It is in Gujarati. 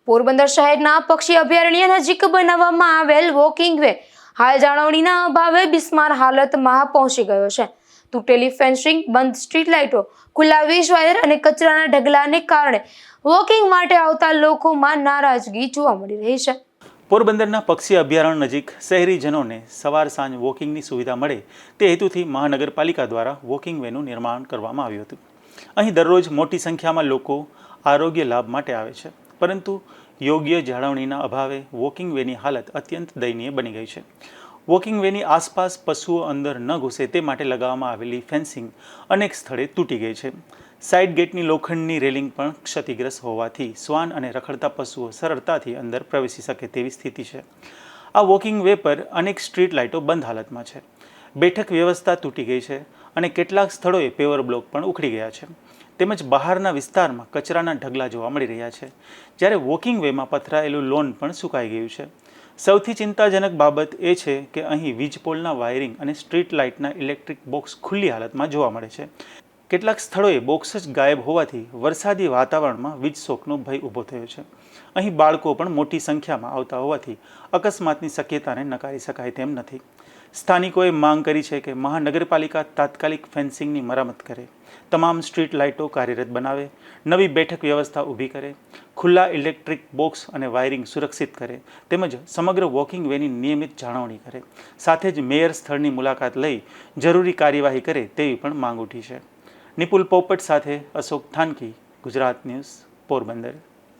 પોરબંદર શહેરના પક્ષી અભયારણ્ય નજીક બનાવવામાં આવેલ વોકિંગ વે હાલ જાળવણીના અભાવે બિસ્માર હાલતમાં પહોંચી ગયો છે. તૂટેલી ફેન્સિંગ, બંધ સ્ટ્રીટ લાઇટો, ખુલ્લા વીજ વાયર અને કચરાના ઢગલાને કારણે વોકિંગ માટે આવતા લોકોમાં નારાજગી જોવા મળી રહી છે. પોરબંદરના પક્ષી અભયારણ્ય નજીક શહેરીજનોને સવાર સાંજ વોકિંગની સુવિધા મળે તે હેતુથી મહાનગરપાલિકા દ્વારા વોકિંગ વેનું નિર્માણ કરવામાં આવ્યું હતું. અહીં દરરોજ મોટી સંખ્યામાં લોકો આરોગ્ય લાભ માટે આવે છે, પરંતુ યોગ્ય જાળવણીના અભાવે વોકિંગ વેની હાલત અત્યંત દયનીય બની ગઈ છે. વોકિંગ વેની આસપાસ પશુઓ અંદર ન ઘૂસે તે માટે લગાવવામાં આવેલી ફેન્સિંગ અનેક સ્થળે તૂટી ગઈ છે. સાઇડ ગેટની લોખંડની રેલિંગ પણ ક્ષતિગ્રસ્ત હોવાથી શ્વાન અને રખડતા પશુઓ સરળતાથી અંદર પ્રવેશી શકે તેવી સ્થિતિ છે. આ વોકિંગ વે પર અનેક સ્ટ્રીટ લાઇટો બંધ હાલતમાં છે. બેઠક વ્યવસ્થા તૂટી ગઈ છે અને કેટલાક સ્થળોએ પેવર બ્લોક પણ ઉખડી ગયા છે. તેમજ બહારના વિસ્તારમાં કચરાના ઢગલા જોવા મળી રહ્યા છે, જ્યારે વોકિંગ વેમાં પથરાયેલું લોન પણ સુકાઈ ગયું છે. સૌથી ચિંતાજનક બાબત એ છે કે અહીં વીજપોલના વાયરિંગ અને સ્ટ્રીટ લાઇટના ઇલેક્ટ્રિક બોક્સ ખુલ્લી હાલતમાં જોવા મળે છે. કેટલાક સ્થળોએ બોક્સ જ ગાયબ હોવાથી વરસાદી વાતાવરણમાં વીજ શોકનો ભય ઊભો થયો છે. અહીં બાળકો પણ મોટી સંખ્યામાં આવતા હોવાથી અકસ્માતની શક્યતાને નકારી શકાય તેમ નથી. સ્થાનિકોએ માંગ કરી છે કે મહાનગરપાલિકા તાત્કાલિક ફેન્સિંગની મરામત કરે, તમામ સ્ટ્રીટ લાઇટો કાર્યરત બનાવે, નવી બેઠક વ્યવસ્થા ઊભી કરે, ખુલ્લા ઇલેક્ટ્રિક બોક્સ અને વાયરિંગ સુરક્ષિત કરે, તેમજ સમગ્ર વોકિંગ વેની નિયમિત જાળવણી કરે. સાથે જ મેયર સ્થળની મુલાકાત લઈ જરૂરી કાર્યવાહી કરે તેવી પણ માંગ ઉઠી છે. નિપુલ પોપટ સાથે અશોક થાનકી, ગુજરાત ન્યૂઝ, પોરબંદર.